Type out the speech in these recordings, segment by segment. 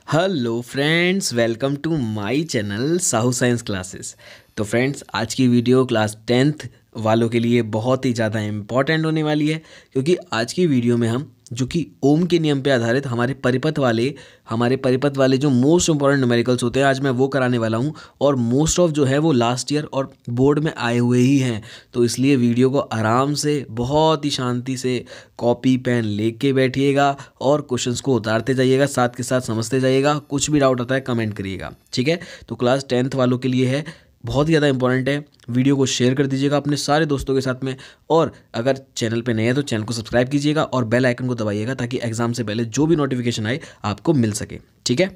Hello friends, welcome to my channel Sahu science classes. तो friends, आज की वीडियो क्लास 10th वालों के लिए बहुत ही ज़्यादा इम्पॉर्टेंट होने वाली है, क्योंकि आज की वीडियो में हम जो कि ओम के नियम पे आधारित हमारे परिपथ वाले जो मोस्ट इंपॉर्टेंट न्यूमेरिकल्स होते हैं, आज मैं वो कराने वाला हूँ। और मोस्ट ऑफ जो है वो लास्ट ईयर और बोर्ड में आए हुए ही हैं। तो इसलिए वीडियो को आराम से, बहुत ही शांति से कॉपी पेन लेके बैठिएगा और क्वेश्चंस को उतारते जाइएगा, साथ के साथ समझते जाइएगा। कुछ भी डाउट आता है कमेंट करिएगा, ठीक है। तो क्लास 10th वालों के लिए है, बहुत ही ज़्यादा इंपॉर्टेंट है। वीडियो को शेयर कर दीजिएगा अपने सारे दोस्तों के साथ में, और अगर चैनल पे नए हैं तो चैनल को सब्सक्राइब कीजिएगा और बेल आइकन को दबाइएगा, ताकि एग्जाम से पहले जो भी नोटिफिकेशन आए आपको मिल सके, ठीक है।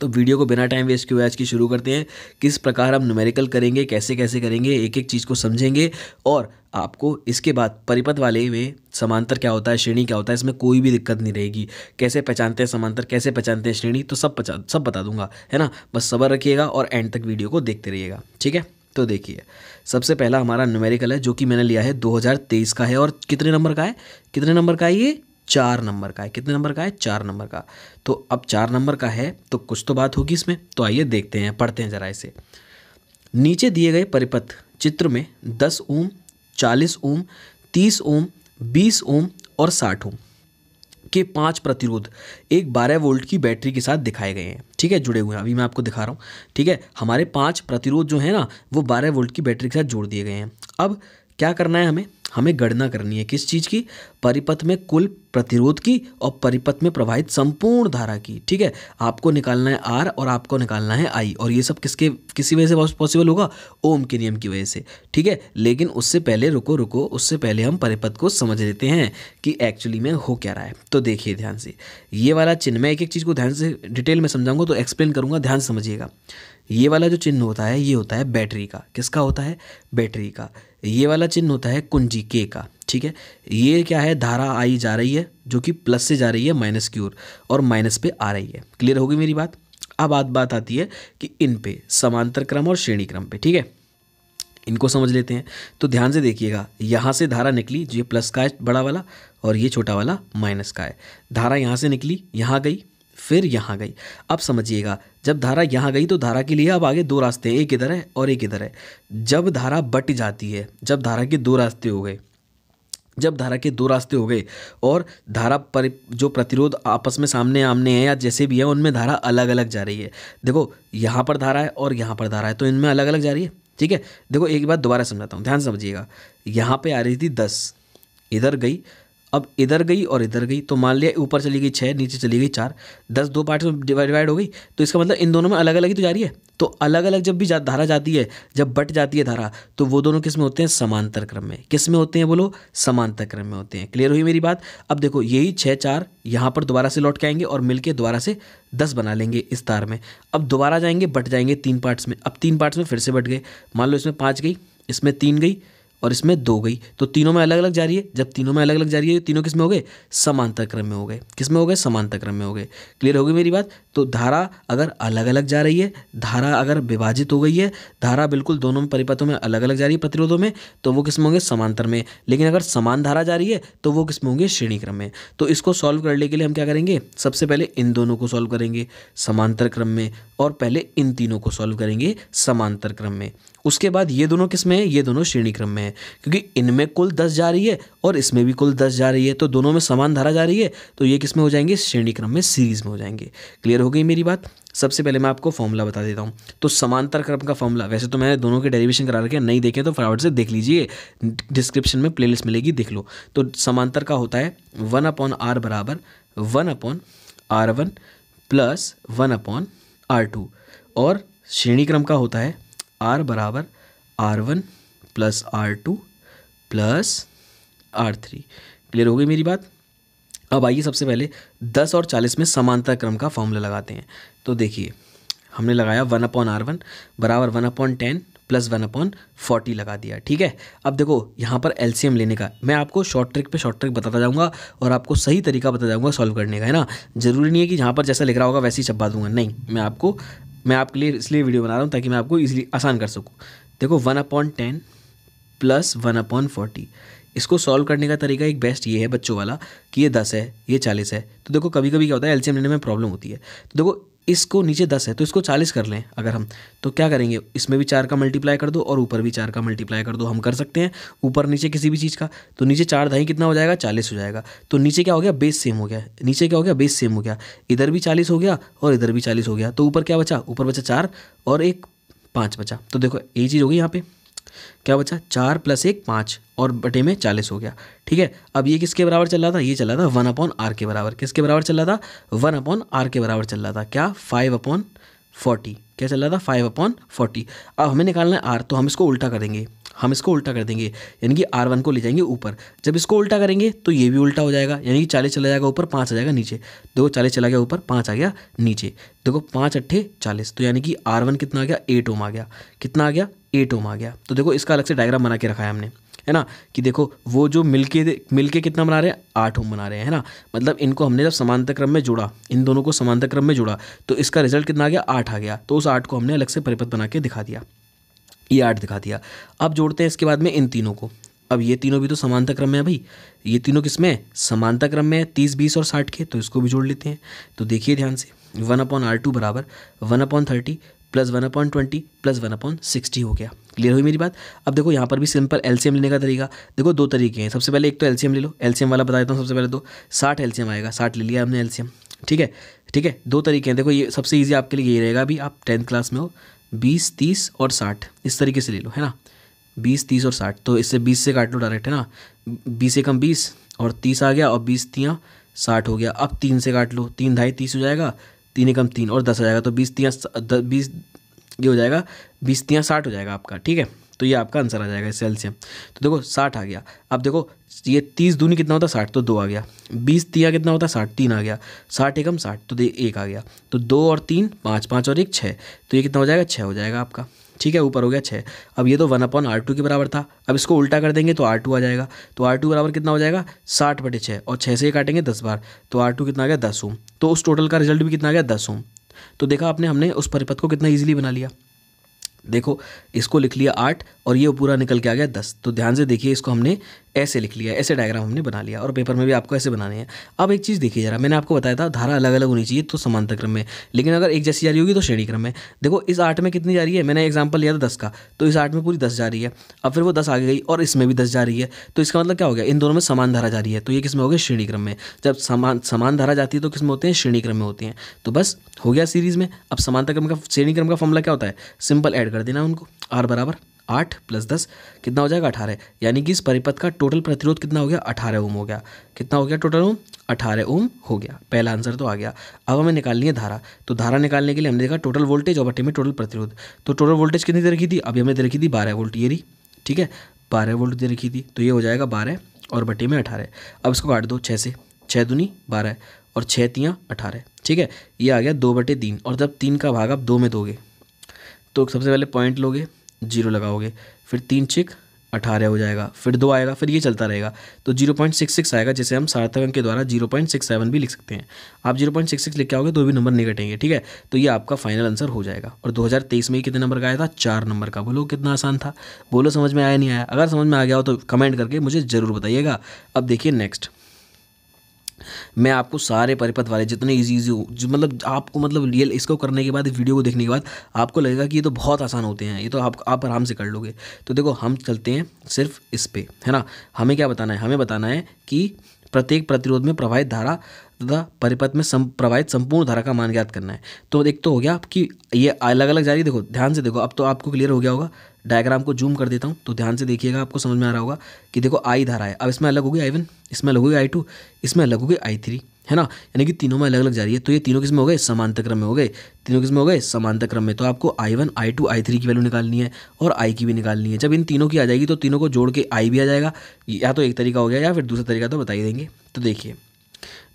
तो वीडियो को बिना टाइम वेस्ट किए आज की शुरू करते हैं। किस प्रकार हम न्यूमेरिकल करेंगे, कैसे कैसे करेंगे, एक एक चीज़ को समझेंगे। और आपको इसके बाद परिपथ वाले में समांतर क्या होता है, श्रेणी क्या होता है, इसमें कोई भी दिक्कत नहीं रहेगी। कैसे पहचानते हैं समांतर, कैसे पहचानते हैं श्रेणी, तो सब बता दूंगा, है ना। बस सब्र रखिएगा और एंड तक वीडियो को देखते रहिएगा, ठीक है। तो देखिए, सबसे पहला हमारा न्यूमेरिकल है, जो कि मैंने लिया है 2023 का है। और कितने नंबर का है ये 4 नंबर का है। कितने नंबर का है? 4 नंबर का। तो अब 4 नंबर का है तो कुछ तो बात होगी इसमें। तो आइए देखते हैं, पढ़ते हैं जरा इसे। नीचे दिए गए परिपथ चित्र में 10 ओम, 40 ओम, 30 ओम, 20 ओम और 60 ओम के 5 प्रतिरोध एक 12 वोल्ट की बैटरी के साथ दिखाए गए हैं, ठीक है, जुड़े हुए हैं। अभी मैं आपको दिखा रहा हूँ, ठीक है। हमारे 5 प्रतिरोध जो है ना, वो 12 वोल्ट की बैटरी के साथ जोड़ दिए गए हैं। अब क्या करना है, हमें गणना करनी है किस चीज़ की? परिपथ में कुल प्रतिरोध की और परिपथ में प्रवाहित संपूर्ण धारा की, ठीक है। आपको निकालना है आर और आपको निकालना है आई, और ये सब किसी वजह से पॉसिबल होगा? ओम के नियम की वजह से, ठीक है। लेकिन उससे पहले रुको, उससे पहले हम परिपथ को समझ लेते हैं कि एक्चुअली में हो क्या रहा है। तो देखिए ध्यान से, ये वाला चिन्ह, मैं एक एक चीज़ को ध्यान से डिटेल में समझाऊंगा तो एक्सप्लेन करूंगा, ध्यान से समझिएगा। ये वाला जो चिन्ह होता है, ये होता है बैटरी का। किसका होता है? बैटरी का। ये वाला चिन्ह होता है कुंजी के का, ठीक है। ये क्या है? धारा आई जा रही है, जो कि प्लस से जा रही है माइनस की ओर, और माइनस पे आ रही है। क्लियर होगी मेरी बात? अब बात आती है कि इन पे समांतर क्रम और श्रेणी क्रम पे, ठीक है। इनको समझ लेते हैं। तो ध्यान से देखिएगा, यहाँ से धारा निकली, जो ये प्लस का है बड़ा वाला, और ये छोटा वाला माइनस का है। धारा यहाँ से निकली, यहाँ गई, फिर यहाँ गई। अब समझिएगा, जब धारा यहाँ गई तो धारा के लिए अब आगे 2 रास्ते हैं, एक इधर है और एक इधर है। जब धारा बट जाती है, जब धारा के 2 रास्ते हो गए, और जो प्रतिरोध आपस में सामने आमने हैं या जैसे भी है, उनमें धारा अलग अलग जा रही है। देखो, यहाँ पर धारा है और यहाँ पर धारा है, तो इनमें अलग अलग जा रही है, ठीक है। देखो, एक बात दोबारा समझाता हूँ, ध्यान समझिएगा। यहाँ पे आ रही थी 10, इधर गई, अब इधर गई और इधर गई, तो मान लिया ऊपर चली गई 6, नीचे चली गई 4, 10 2 पार्ट्स में डिवाइड हो गई। तो इसका मतलब इन दोनों में अलग अलग ही तो जा रही है। तो अलग अलग जब भी धारा जाती है, जब बट जाती है धारा, तो वो दोनों किस में होते हैं? समांतर क्रम में। किस में होते हैं बोलो? समांतर क्रम में होते हैं। क्लियर हुई मेरी बात? अब देखो, यही 6 4 यहाँ पर दोबारा से लौट के आएंगे और मिलके दोबारा से 10 बना लेंगे इस तार में। अब दोबारा जाएंगे, बट जाएंगे 3 पार्ट्स में। अब 3 पार्ट्स में फिर से बट गए। मान लो इसमें 5 गई, इसमें 3 गई और इसमें 2 गई, तो तीनों में अलग अलग जा रही है। जब तीनों में अलग अलग जा रही है, तीनों किस में हो गए? समांतर क्रम में हो गए। किस में हो गए? समांतर क्रम में हो गए। क्लियर होगी मेरी बात? तो धारा अगर अलग अलग जा रही है, धारा अगर विभाजित हो गई है, धारा बिल्कुल दोनों परिपथों में अलग अलग जा रही है प्रतिरोधों में, तो वो किस में होंगे? समांतर में। लेकिन अगर समान धारा जा रही है तो वो किस में होंगे? श्रेणी क्रम में। तो इसको सॉल्व करने के लिए हम क्या करेंगे? सबसे पहले इन दोनों को सॉल्व करेंगे समांतर क्रम में, और पहले इन तीनों को सॉल्व करेंगे समांतर क्रम में। उसके बाद ये दोनों किस में है? ये दोनों श्रेणी क्रम में है, क्योंकि इनमें कुल 10 जा रही है और इसमें भी कुल 10 जा रही है, तो दोनों में समान धारा जा रही है, तो ये किस में हो जाएंगे? श्रेणी क्रम में, सीरीज में हो जाएंगे। क्लियर हो गई मेरी बात? सबसे पहले मैं आपको फॉर्मूला बता देता हूँ। तो समांतर क्रम का फॉर्मूला, वैसे तो मैंने दोनों के डेरिवेशन करा रखे हैं, नहीं देखें तो फटाफट से देख लीजिए, डिस्क्रिप्शन में प्लेलिस्ट मिलेगी, देख लो। तो समांतर का होता है 1/r बराबर 1/r1 प्लस 1/r2, और श्रेणी क्रम का होता है r बराबर r1 plus r2 plus r3। Clear हो गई मेरी बात? अब आइए सबसे पहले 10 और 40 में समांतर क्रम का फॉर्मूला लगाते हैं। तो देखिए, हमने लगाया 1/r1 बराबर 1/10 प्लस 1/40 लगा दिया, ठीक है। अब देखो, यहाँ पर एलसीएम लेने का मैं आपको शॉर्ट ट्रिक बताता जाऊँगा, और आपको सही तरीका बताता जाऊँगा सॉल्व करने का, है ना। ज़रूरी नहीं है कि जहाँ पर जैसा लिख रहा होगा वैसे ही छपवा दूंगा, नहीं। मैं आपके लिए इसलिए वीडियो बना रहा हूँ ताकि मैं आपको इजीली आसान कर सकूँ। देखो, 1/10 प्लस 1/40, इसको सॉल्व करने का तरीका एक बेस्ट ये है बच्चों वाला कि ये 10 है, ये 40 है। तो देखो कभी कभी क्या होता है एलसीएम लेने में प्रॉब्लम होती है। तो देखो इसको नीचे 10 है तो इसको 40 कर लें अगर हम, तो क्या करेंगे, इसमें भी 4 का मल्टीप्लाई कर दो और ऊपर भी 4 का मल्टीप्लाई कर दो। हम कर सकते हैं ऊपर नीचे किसी भी चीज़ का। तो नीचे 4 दाई कितना हो जाएगा, 40 हो जाएगा। तो नीचे क्या हो गया, बेस सेम हो गया। नीचे क्या हो गया, बेस सेम हो गया। इधर भी 40 हो गया और इधर भी 40 हो गया। तो ऊपर क्या बचा, ऊपर बचा 4 और एक 5 बचा। तो देखो यही चीज़ होगी यहाँ पे, क्या बचा, 4 + 1 5 और बटे में 40 हो गया। ठीक है, अब ये किसके बराबर चल रहा था, ये चल रहा था 1/r के बराबर। किसके बराबर चल रहा था, 1/r के बराबर चल रहा था। क्या, 5/40। क्या चल रहा था, 5/40। अब हमें निकालना है r, तो हम इसको उल्टा करेंगे। यानी कि r1 को ले जाएंगे ऊपर। जब इसको उल्टा करेंगे तो ये भी उल्टा हो जाएगा, यानी कि 40 चला जाएगा ऊपर, 5 आ जाएगा नीचे। देखो 40 चला गया ऊपर, 5 आ गया नीचे। देखो 5 × 40, तो यानी कि r1 कितना आ गया, 8 ओम आ गया। कितना आ गया, 8 ओम आ गया। तो देखो इसका अलग से डायग्राम बना के रखा है हमने, है ना, कि देखो वो जो मिलके कितना बना रहे हैं, 8 ओम बना रहे हैं, है ना। मतलब इनको हमने जब समांतर क्रम में जोड़ा, इन दोनों को समांतर क्रम में जोड़ा, तो इसका रिजल्ट कितना आ गया, 8 आ गया। तो उस 8 को हमने अलग से परिपथ बना के दिखा दिया, ये 8 दिखा दिया। अब जोड़ते हैं इसके बाद में इन तीनों को। अब ये तीनों भी तो समांतर क्रम में है भाई, ये तीनों किसमें, समांतर क्रम में है, 30, 20 और 60 के। तो इसको भी जोड़ लेते हैं। तो देखिए ध्यान से, 1/r2 बराबर 1/30 + 1/20 + 1/60 हो गया। क्लियर हुई मेरी बात। अब देखो यहाँ पर भी सिंपल एलसीएम लेने का तरीका, देखो 2 तरीके हैं। सबसे पहले एक तो एलसीएम ले लो, एलसीएम वाला बता देता हूँ। सबसे पहले तो 60 एलसीएम आएगा, 60 ले लिया हमने एलसीएम। ठीक है, 2 तरीके हैं। देखो ये सबसे ईजी आपके लिए यही रहेगा, अभी आप 10th क्लास में हो, 20, 30 और 60 इस तरीके से ले लो, है ना। 20, 30 और 60, तो इससे 20 से काट लो डायरेक्ट, है ना। 20 एकम 20 और 30 आ गया, और 20 तियाँ 60 हो गया। अब 3 से काट लो, 3 ढाई 30 हो जाएगा, 3 एकम 3 और 10 आ जाएगा। तो 20 तियाँ 20, ये हो जाएगा 20 तियाँ 60 हो जाएगा आपका। ठीक है, तो ये आपका आंसर आ जाएगा इस एलसीएम। तो देखो 60 आ गया। अब देखो ये 30 दूनी कितना होता है, 60, तो 2 आ गया। 20 तिया कितना होता है, 60, 3 आ गया। 60 एकम 60, तो 1 आ गया। तो 2 और 3 5, 5 और 1 6, तो ये कितना हो जाएगा, 6 हो जाएगा आपका। ठीक है, ऊपर हो गया 6। अब ये तो 1/r2 के बराबर था। अब इसको उल्टा कर देंगे तो r2 आ जाएगा। तो r2 बराबर कितना हो जाएगा, 60/6, और 6 से काटेंगे 10 बार, तो r2 कितना आ गया, 10 ओम। तो उस टोटल का रिजल्ट भी कितना आ गया, 10 ओम। तो देखा आपने, हमने उस परिपथ को कितना ईजिली बना लिया। देखो इसको लिख लिया 8 और ये पूरा निकल के आ गया 10। तो ध्यान से देखिए, इसको हमने ऐसे लिख लिया, ऐसे डायग्राम हमने बना लिया, और पेपर में भी आपको ऐसे बनाने हैं। अब एक चीज़ देखिए जरा, मैंने आपको बताया था धारा अलग अलग होनी चाहिए तो समांतर क्रम में, लेकिन अगर एक जैसी जा रही होगी तो श्रेणी क्रम में। देखो इस 8 में कितनी जा रही है, मैंने एग्जाम्पल लिया था 10 का, तो इस 8 में पूरी 10 जा रही है। अब फिर वो 10 आगे गई और इसमें भी 10 जा रही है। तो इसका मतलब क्या हो गया, इन दोनों में समान धारा जा रही है। तो ये किस में हो गया, श्रेणी क्रम में। जब समान धारा जाती है तो किस में होते हैं, श्रेणी क्रम में होती हैं। तो बस हो गया सीरीज़ में। अब समांतर क्रम का, श्रेणी क्रम का फॉर्मूला क्या होता है, सिंपल ऐड कर देना उनको। r बराबर 8 + 10 कितना हो जाएगा, 18। यानी कि इस परिपथ का टोटल प्रतिरोध कितना हो गया, 18 ओम हो गया। कितना हो गया टोटल ओम, 18 ओम हो गया। पहला आंसर तो आ गया। अब हमें निकालनी है धारा। तो धारा निकालने के लिए हमने देखा टोटल वोल्टेज और बटे में टोटल प्रतिरोध। तो टोटल वोल्टेज कितनी दे रखी थी, अभी हमें दे रखी थी 12 वोल्ट, ये रही। ठीक है, 12 वोल्ट दे रखी थी, तो ये हो जाएगा 12 और बटे में 18। अब इसको काट दो 6 से, 6 दूनी 12 और 6 तियाँ 18। ठीक है, ये आ गया 2/3। और जब 3 का भाग आप 2 में दोगे तो सबसे पहले पॉइंट लोगे, 0 लगाओगे, फिर 3 × 18 हो जाएगा, फिर 2 आएगा, फिर ये चलता रहेगा। तो 0.66 आएगा, जिसे हम सार्थक अंक के द्वारा 0.67 भी लिख सकते हैं। आप 0.66 लिख के आओगे तो भी नंबर नहीं कटेंगे। ठीक है, तो ये आपका फाइनल आंसर हो जाएगा। और 2023 में कितने नंबर का आया था, 4 नंबर का। बोलो कितना आसान था, बोलो समझ में आया नहीं आया। अगर समझ में आ गया हो तो कमेंट करके मुझे ज़रूर बताइएगा। अब देखिए नेक्स्ट, मैं आपको सारे परिपथ वाले जितने इजी हो, जो मतलब आपको मतलब रियल, इसको करने के बाद, इस वीडियो को देखने के बाद आपको लगेगा कि ये तो बहुत आसान होते हैं, ये तो आप आराम से कर लोगे। तो देखो हम चलते हैं सिर्फ इस पे, है ना। हमें क्या बताना है, हमें बताना है कि प्रत्येक प्रतिरोध में प्रवाहित धारा तथा परिपथ में प्रवाहित संपूर्ण धारा का मान ज्ञात करना है। तो एक तो हो गया कि ये अलग अलग जा रही है। देखो ध्यान से देखो, अब तो आपको क्लियर हो गया होगा। डायग्राम को जूम कर देता हूँ तो ध्यान से देखिएगा, आपको समझ में आ रहा होगा कि देखो आई धारा है। अब इसमें अलग होगी I1, इसमें अलग होगी I2, इसमें अलग होगी I3, है ना। यानी कि तीनों में अलग अलग जा रही है। तो ये तीनों किसमें हो गए, समांतर क्रम में हो गए। तीनों किसमें हो गए, समांतर क्रम में। तो आपको I1, I2, I3 की वैल्यू निकालनी है और I की भी निकालनी है। जब इन तीनों की आ जाएगी तो तीनों को जोड़ के I भी आ जाएगा। या तो एक तरीका हो गया, या फिर दूसरा तरीका तो बता ही देंगे। तो देखिए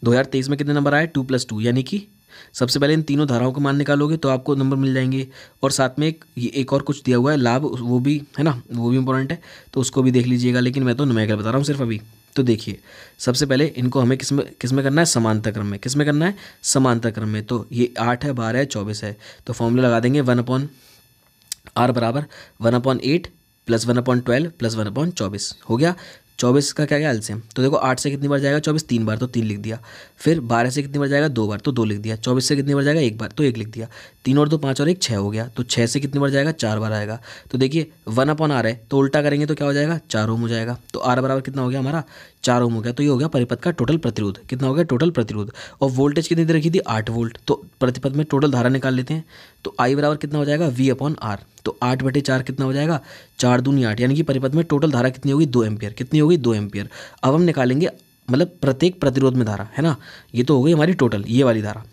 2023 में कितने नंबर आए, 2 + 2, यानी कि सबसे पहले इन तीनों धाराओं का मान निकालोगे तो आपको नंबर मिल जाएंगे। और साथ में एक और कुछ दिया हुआ है लाभ, वो भी है ना, वो भी इंपॉर्टेंट है, तो उसको भी देख लीजिएगा। लेकिन मैं तो न्यूमेरिकल बता रहा हूँ सिर्फ अभी। तो देखिए सबसे पहले इनको हमें किसमें करना है, समांतर क्रम में। किसमें करना है, समांतर क्रम में। तो ये 8 है, 12 है, 24 है। तो फॉर्मूला लगा देंगे 1/r बराबर 1/8 + 1/12 + 1/24 हो गया। 24 का क्या क्या एलसीएम, तो देखो 8 से कितनी बार जाएगा 24, 3 बार तो 3 लिख दिया। फिर 12 से कितनी बार जाएगा 2 बार तो 2 लिख दिया। 24 से कितनी बार जाएगा 1 बार तो 1 लिख दिया। 3 और 2 5 और 1 6 हो गया। तो 6 से कितनी बार जाएगा 4 बार आएगा। तो देखिए 1/r है तो उल्टा करेंगे तो क्या हो जाएगा 4 ओम हो जाएगा। तो R बराबर कितना हो गया हमारा 4 ओम हो गया। तो ये हो गया परिपथ का टोटल प्रतिरोध। कितना हो गया टोटल प्रतिरोध। और वोल्टेज कितनी दे रखी थी 8 वोल्ट। तो प्रतिपथ में टोटल धारा निकाल लेते हैं। तो I बराबर कितना हो जाएगा V/R। तो 8/4 कितना हो जाएगा 4 दूनी 8, यानी कि परिपथ में टोटल धारा कितनी होगी 2 एम्पियर। कितनी होगी 2 एम्पियर। अब हम निकालेंगे मतलब प्रत्येक प्रतिरोध में धारा, है ना। ये तो हो गई हमारी टोटल, ये वाली धारा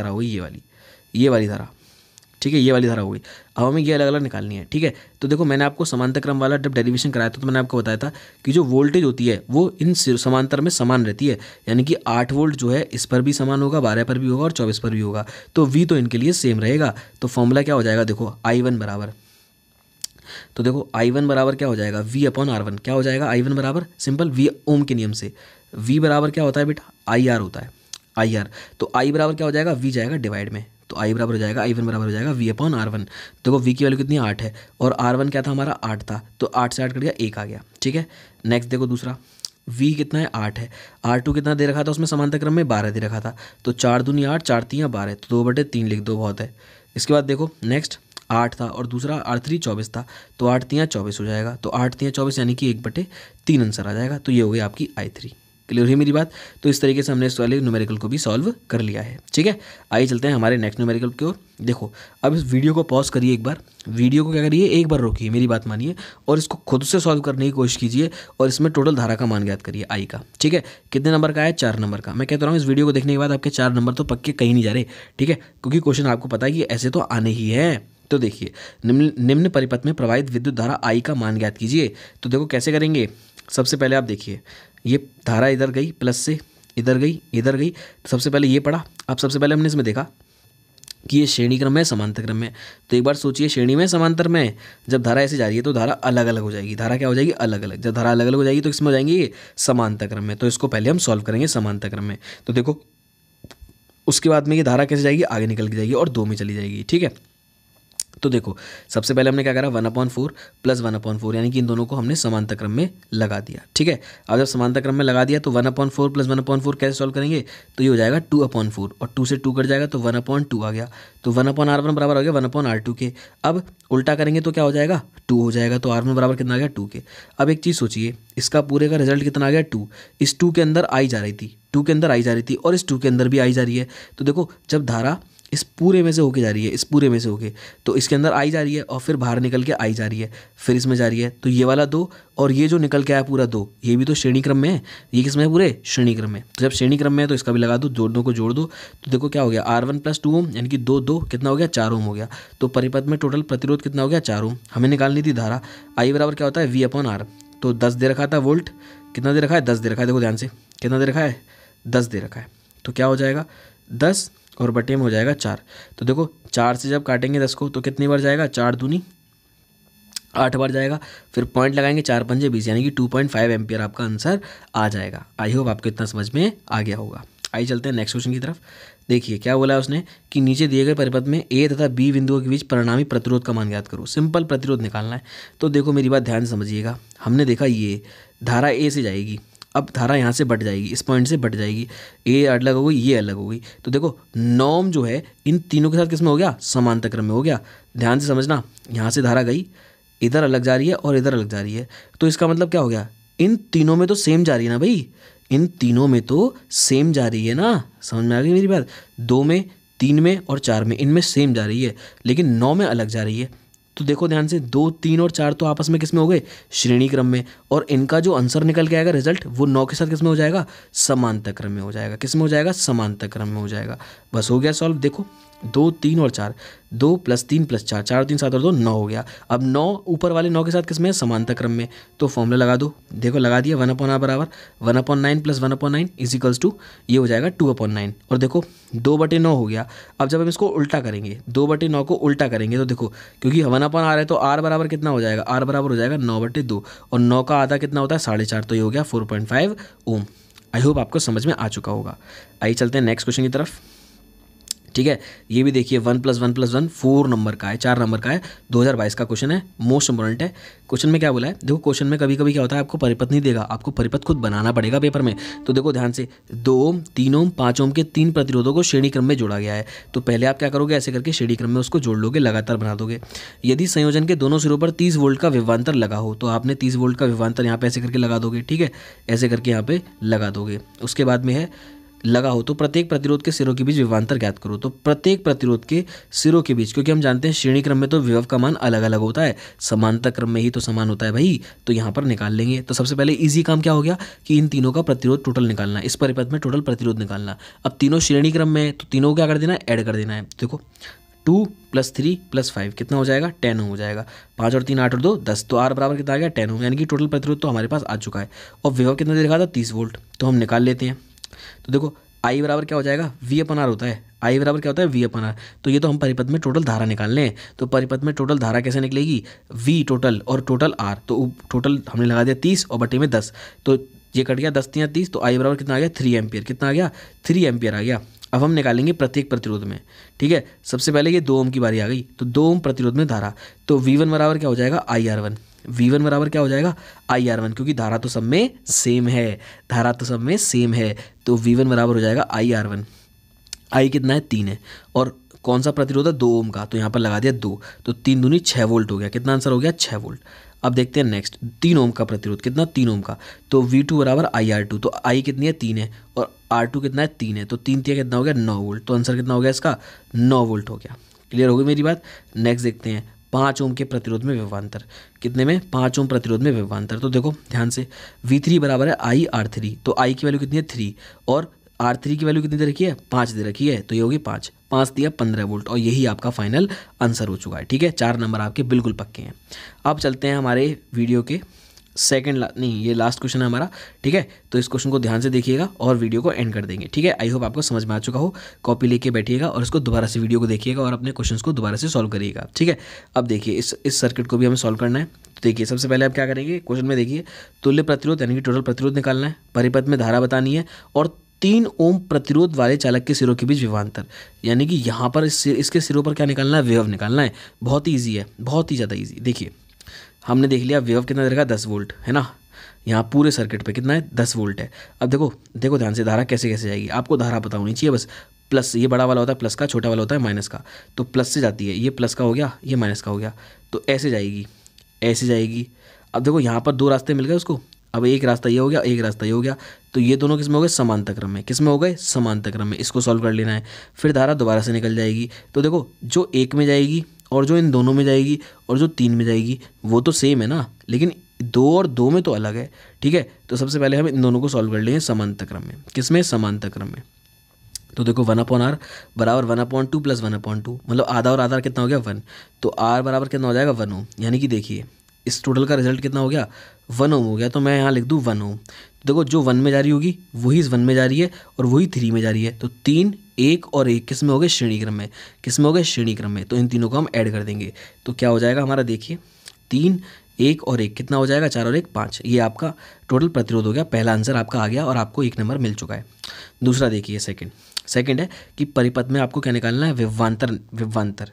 होगी, ये वाली धारा, ठीक है, ये वाली धारा होगी। अब हमें ये अलग अलग निकालनी है, ठीक है। तो देखो मैंने आपको समांतर क्रम वाला जब डेरिवेशन कराया था तो मैंने आपको बताया था कि जो वोल्टेज होती है वो इन समांतर में समान रहती है, यानी कि 8 वोल्ट जो है इस पर भी समान होगा, 12 पर भी होगा और 24 पर भी होगा। तो V तो इनके लिए सेम रहेगा। तो फॉर्मूला क्या हो जाएगा देखो I1 बराबर, तो देखो I1 बराबर क्या हो जाएगा V/R1। क्या हो जाएगा I1 बराबर सिंपल V ओम के नियम से V बराबर क्या होता है बेटा IR होता है, IR। तो I बराबर क्या हो जाएगा V जाएगा डिवाइड में, तो I बराबर हो जाएगा I1 बराबर हो जाएगा V/R1। देखो V की वैल्यू कितनी 8 है और R1 क्या था हमारा 8 था, तो 8 से 8 कट गया 1 आ गया, ठीक है। नेक्स्ट देखो दूसरा V कितना है 8 है, R2 कितना दे रखा था उसमें समांतर क्रम में 12 दे रखा था। तो 4 दूनी 8, 4 3 12, तो 2/3 लिख दो बहुत है। इसके बाद देखो नेक्स्ट 8 था और दूसरा R3 24 था, तो 8 3 24 हो जाएगा। तो 8 3 24 यानी कि 1/3 आंसर आ जाएगा। तो ये हो गई आपकी I3। क्लियर हुई मेरी बात। तो इस तरीके से हमने इस वाले न्यूमेरिकल को भी सॉल्व कर लिया है, ठीक है। आइए चलते हैं हमारे नेक्स्ट न्यूमेरिकल की ओर। देखो अब इस वीडियो को पॉज करिए, एक बार वीडियो को क्या करिए एक बार रोकिए, मेरी बात मानिए और इसको खुद से सॉल्व करने की कोशिश कीजिए और इसमें टोटल धारा का मान ज्ञात करिए I का, ठीक है। कितने नंबर का है 4 नंबर का। मैं कहता हूँ इस वीडियो को देखने के बाद आपके 4 नंबर तो पक्के कहीं नहीं जा रहे, ठीक है, क्योंकि क्वेश्चन आपको पता है कि ऐसे तो आने ही है। तो देखिए निम्न परिपथ में प्रवाहित विद्युत धारा I का मान ज्ञात कीजिए। तो देखो कैसे करेंगे। सबसे पहले आप देखिए ये धारा इधर गई, प्लस से इधर गई, इधर गई। तो सबसे पहले ये पढ़ा। अब सबसे पहले हमने इसमें देखा कि ये श्रेणी क्रम में समांतर क्रम में। तो एक बार सोचिए श्रेणी में समांतर में जब धारा ऐसे जा रही है तो धारा अलग अलग हो जाएगी। धारा क्या हो जाएगी अलग अलग। जब धारा अलग अलग हो जाएगी तो इसमें हो जाएंगे ये समांतर क्रम में। तो इसको पहले हम सॉल्व करेंगे समांतर क्रम में। तो देखो उसके बाद में ये धारा कैसे जाएगी आगे निकल के जाएगी और 2 में चली जाएगी, ठीक है। तो देखो सबसे पहले हमने क्या करा 1/4 प्लस 1/4, यानी कि इन दोनों को हमने समांतर क्रम में लगा दिया, ठीक है। अब जब समांतर क्रम में लगा दिया तो 1/4 प्लस 1/4 कैसे सॉल्व करेंगे। तो ये हो जाएगा 2/4 और 2 से 2 कट जाएगा तो 1/2 आ गया। तो 1/R1 बराबर हो गया 1/R2 के। अब उल्टा करेंगे तो क्या हो जाएगा 2 हो जाएगा। तो R1 बराबर कितना आ गया 2 के। अब एक चीज़ सोचिए इसका पूरे का रिजल्ट कितना आ गया 2। इस 2 के अंदर आई जा रही थी, 2 के अंदर आई जा रही थी और इस 2 के अंदर भी आई जा रही है। तो देखो जब धारा इस पूरे में से होके जा रही है, इस पूरे में से होके, तो इसके अंदर आई जा रही है और फिर बाहर निकल के आई जा रही है, फिर इसमें जा रही है। तो ये वाला 2 और ये जो निकल के आया पूरा 2, ये भी तो श्रेणी क्रम में है। ये किस में है पूरे श्रेणी क्रम में। तो जब श्रेणी क्रम में है तो इसका भी लगा दो, जोड़ने को जोड़ दो। तो देखो क्या हो गया R1 + 2 ओम, यानी कि 2 कितना हो गया 4 ओम हो गया। तो परिपथ में टोटल प्रतिरोध कितना हो गया 4 ओम। हमें निकालनी थी धारा। I बराबर क्या होता है V/R। तो 10 दे रखा था वोल्ट, कितना दे रखा है 10 दे रखा है। देखो ध्यान से कितना दे रखा है 10 दे रखा है। तो क्या हो जाएगा 10 और बटे में हो जाएगा 4। तो देखो 4 से जब काटेंगे 10 को तो कितनी बार जाएगा 4 दूनी 8 बार जाएगा। फिर पॉइंट लगाएंगे 4 पंजे 20, यानी कि 2.5 एम्पियर आपका आंसर आ जाएगा। आई होप आपको इतना समझ में आ गया होगा। आइए चलते हैं नेक्स्ट क्वेश्चन की तरफ। देखिए क्या बोला है उसने कि नीचे दिए गए परिपथ में A तथा B बिंदुओं के बीच परिणामी प्रतिरोध का मान ज्ञात करो। सिंपल प्रतिरोध निकालना है। तो देखो मेरी बात ध्यान से समझिएगा। हमने देखा ये धारा A से जाएगी, अब धारा यहाँ से बट जाएगी, इस पॉइंट से बट जाएगी, ए अलग हो गई ये अलग हो गई। तो देखो नॉर्म जो है इन तीनों के साथ किस में हो गया समांतर क्रम में हो गया। ध्यान से समझना, यहाँ से धारा गई, इधर अलग जा रही है और इधर अलग जा रही है। तो इसका मतलब क्या हो गया इन तीनों में तो सेम जा रही है ना भाई, इन तीनों में तो सेम जा रही है ना। समझ में आ गई मेरी बात। 2 में 3 में और 4 में इनमें सेम जा रही है, लेकिन 9 में अलग जा रही है। तो देखो ध्यान से 2 3 और 4 तो आपस में किस में हो गए श्रेणी क्रम में, और इनका जो आंसर निकल के आएगा रिजल्ट वो 9 के साथ किस में हो जाएगा समांतर क्रम में हो जाएगा। किस में हो जाएगा समांतर क्रम में हो जाएगा। बस हो गया सॉल्व। देखो 2 3 और 4, 2 + 3 + 4, 4 3 7 और 2 9 हो गया। अब 9 ऊपर वाले 9 के साथ किस में है समांतर क्रम में। तो फॉर्मूला लगा दो। देखो लगा दिया 1/r बराबर 1/9 + 1/9 = ये हो जाएगा 2/9। और देखो 2/9 हो गया। अब जब हम इसको उल्टा करेंगे 2/9 को उल्टा करेंगे तो देखो क्योंकि 1/r है तो r बराबर कितना हो जाएगा, r बराबर हो जाएगा 9/2 और 9 का आधा कितना होता है 4.5। तो ये हो गया 4.5 ओम। आई होप आपको समझ में आ चुका होगा। आइए चलते हैं नेक्स्ट क्वेश्चन की तरफ। ठीक है। ये भी देखिए 1 + 1 + 1 4 नंबर का है, 4 नंबर का है, 2022 का क्वेश्चन है, मोस्ट इंपॉर्टेंट है। क्वेश्चन में क्या बोला है, देखो क्वेश्चन में कभी कभी क्या होता है, आपको परिपथ नहीं देगा, आपको परिपथ खुद बनाना पड़ेगा पेपर में। तो देखो ध्यान से 2 ओम, 3 ओम, 5 ओम के 3 प्रतिरोधों को श्रेणी क्रम में जोड़ा गया है। तो पहले आप क्या करोगे, ऐसे करके श्रेणी क्रम में उसको जोड़ लोगे, लगातार बना दोगे। यदि संयोजन के दोनों सिरों पर 30 वोल्ट का विभवांतर लगा हो तो आपने 30 वोल्ट का विभवांतर यहाँ पे ऐसे करके लगा दोगे, ठीक है, ऐसे करके यहाँ पे लगा दोगे। उसके बाद में है लगा हो तो प्रत्येक प्रतिरोध के सिरों के बीच विभवांतर ज्ञात करो। तो प्रत्येक प्रतिरोध के सिरों के बीच, क्योंकि हम जानते हैं श्रेणी क्रम में तो विभव का मान अलग अलग होता है, समांतर क्रम में ही तो समान होता है भाई, तो यहाँ पर निकाल लेंगे। तो सबसे पहले इजी काम क्या हो गया कि इन तीनों का प्रतिरोध टोटल निकालना, इस परिपथ में टोटल प्रतिरोध निकालना। अब तीनों श्रेणी क्रम में, तो तीनों को क्या कर देना है, ऐड कर देना है। देखो 2 + 3 + 5 कितना हो जाएगा, 10 हो जाएगा। 5 और 3 8 और 2 10, तो R बराबर कितना आ गया, 10 यानी कि टोटल प्रतिरोध तो हमारे पास आ चुका है। और विभव कितना दे रखा था, 30 वोल्ट, तो हम निकाल लेते हैं। तो देखो I बराबर क्या हो जाएगा, V/R होता है, I बराबर क्या होता है, V/R। तो ये तो हम परिपथ में टोटल धारा निकालने हैं। तो परिपथ में टोटल धारा कैसे निकलेगी, V टोटल और टोटल R, तो टोटल हमने लगा दिया 30 और बटे में 10, तो ये कट गया 10 × 3 = 30, तो I बराबर कितना आ गया, 3 एम्पियर। कितना आ गया, 3 एम्पियर आ गया। अब हम निकालेंगे प्रत्येक प्रतिरोध में, ठीक है। सबसे पहले ये 2 ओम की बारी आ गई, तो 2 ओम प्रतिरोध में धारा, तो V1 बराबर क्या हो जाएगा, IR1। V1 बराबर क्या हो जाएगा, IR1, क्योंकि धारा तो सब में सेम है, धारा तो सब में सेम है, तो V1 बराबर हो जाएगा IR1। I कितना है, 3 है, और कौन सा प्रतिरोध है, 2 ओम का, तो यहाँ पर लगा दिया 2, तो 3 दूनी 6 वोल्ट हो गया। कितना आंसर हो गया, 6 वोल्ट। अब देखते हैं नेक्स्ट, 3 ओम का प्रतिरोध, कितना, 3 ओम का, तो V2 बराबर IR2, तो I कितनी है, 3 है, और R2 कितना है, 3 है, तो 3 × 3 कितना हो गया, 9 वोल्ट। तो आंसर कितना हो गया इसका, 9 वोल्ट हो गया। क्लियर हो गई मेरी बात। नेक्स्ट देखते हैं 5 ओम के प्रतिरोध में विभवांतर, कितने में, 5 ओम प्रतिरोध में विभवांतर। तो देखो ध्यान से, V3 बराबर है IR3, तो I की वैल्यू कितनी है, 3, और R3 की वैल्यू कितनी दे रखी है, 5 दे रखी है, तो ये होगी 5 दिया 15 वोल्ट, और यही आपका फाइनल आंसर हो चुका है, ठीक है। 4 नंबर आपके बिल्कुल पक्के हैं। अब चलते हैं हमारे वीडियो के ये लास्ट क्वेश्चन है हमारा, ठीक है। तो इस क्वेश्चन को ध्यान से देखिएगा और वीडियो को एंड कर देंगे, ठीक है। आई होप आपको समझ में आ चुका हो। कॉपी लेके बैठिएगा और इसको दोबारा से वीडियो को देखिएगा और अपने क्वेश्चंस को दोबारा से सॉल्व करिएगा, ठीक है। अब देखिए इस सर्किट को भी हमें सॉल्व करना है। तो देखिए सबसे पहले आप क्या करेंगे, क्वेश्चन में देखिए तुल्य प्रतिरोध यानी कि टोटल प्रतिरोध निकालना है, परिपथ में धारा बतानी है, और 3 ओम प्रतिरोध वाले चालक के सिरों के बीच विभवांतर, यानी कि यहाँ पर इसके सिरों पर क्या निकालना है, विभव निकालना है। बहुत ही ईजी है, बहुत ही ज़्यादा ईजी। देखिए हमने देख लिया विभव कितना दे रखा, 10 वोल्ट है ना, यहाँ पूरे सर्किट पे कितना है, 10 वोल्ट है। अब देखो ध्यान से, धारा कैसे कैसे जाएगी, आपको धारा पता होनी चाहिए बस। प्लस, ये बड़ा वाला होता है प्लस का, छोटा वाला होता है माइनस का, तो प्लस से जाती है, ये प्लस का हो गया, ये माइनस का हो गया, तो ऐसे जाएगी, ऐसे जाएगी। अब देखो यहाँ पर 2 रास्ते मिल गए उसको, अब एक रास्ता ये हो गया, एक रास्ता ये हो गया, तो ये दोनों किस में हो गए, समांतर क्रम में। किस में हो गए, समांतर क्रम में। इसको सॉल्व कर लेना है, फिर धारा दोबारा से निकल जाएगी। तो देखो जो 1 में जाएगी और जो इन दोनों में जाएगी और जो 3 में जाएगी वो तो सेम है ना, लेकिन 2 और 2 में तो अलग है, ठीक है। तो सबसे पहले हम इन दोनों को सॉल्व कर लेंगे समांतर क्रम में। किस में, समांतर क्रम में। तो देखो 1/R बराबर 1/2 + 1/2, मतलब आधा और आधा कितना हो गया, 1, तो R बराबर कितना हो जाएगा, 1 ओम। यानी कि देखिए इस टोटल का रिजल्ट कितना हो गया, 1 ओम हो गया। तो मैं यहाँ लिख दूँ 1 ओम। देखो जो 1 में जा रही होगी वही इस 1 में जा रही है और वही 3 में जा रही है, तो 3, 1 और 1 किस में हो गए, श्रेणी क्रम में। किस में हो गए, श्रेणी क्रम में। तो इन तीनों को हम ऐड कर देंगे, तो क्या हो जाएगा हमारा, देखिए 3, 1 और 1 कितना हो जाएगा, 4 और 1 5। ये आपका टोटल प्रतिरोध हो गया। पहला आंसर आपका आ गया और आपको 1 नंबर मिल चुका है। दूसरा देखिए सेकंड है कि परिपथ में आपको क्या निकालना है, विभवांतर।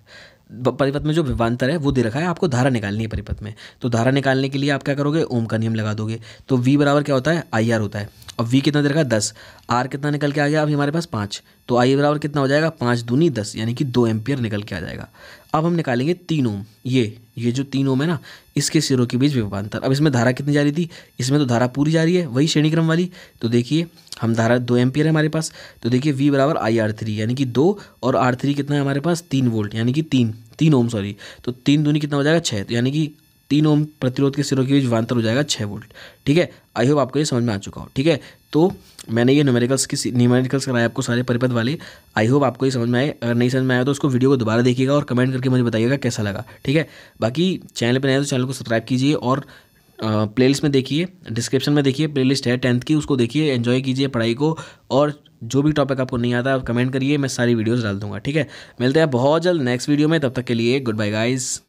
परिपथ में जो विभवांतर है वो दे रखा है, आपको धारा निकालनी है परिपथ में। तो धारा निकालने के लिए आप क्या करोगे, ओम का नियम लगा दोगे। तो V बराबर क्या होता है, IR होता है। अब V कितना दे रखा है, 10, R कितना निकल के आ गया अभी हमारे पास, 5, तो I बराबर कितना हो जाएगा, 5 दूनी 10, यानी कि 2 एम्पियर निकल के आ जाएगा। अब हम निकालेंगे 3 ओम, ये जो 3 ओम है ना, इसके सिरों के बीच विभवांतर। अब इसमें धारा कितनी जा रही थी, इसमें तो धारा पूरी जा रही है, वही श्रेणी क्रम वाली। तो देखिए हम धारा 2 एम्पियर है हमारे पास, तो देखिए V बराबर IR3 यानी कि 2, और R3 कितना है हमारे पास, 3 वोल्ट, यानी कि 3 ओम सॉरी, तो 3 दूनी कितना हो जाएगा, 6, तो यानी कि 3 ओम प्रतिरोध के सिरों के बीच विभवांतर हो जाएगा 6 वोल्ट, ठीक है। आई होप आपको ये समझ में आ चुका हो, ठीक है। तो मैंने ये न्यूमेरिकल्स कराए आपको सारे परिपथ वाले। आई होप आपको ये समझ में आए। अगर नहीं समझ में आया तो उसको वीडियो को दोबारा देखिएगा और कमेंट करके मुझे बताइएगा कैसा लगा, ठीक है। बाकी चैनल पर नए तो चैनल को सब्सक्राइब कीजिए और प्लेलिस्ट में देखिए, डिस्क्रिप्शन में देखिए प्लेलिस्ट है 10th की, उसको देखिए, एंजॉय कीजिए पढ़ाई को, और जो भी टॉपिक आपको नहीं आता आप कमेंट करिए, मैं सारी वीडियोस डाल दूंगा, ठीक है। मिलते हैं बहुत जल्द नेक्स्ट वीडियो में, तब तक के लिए गुड बाय गाइस।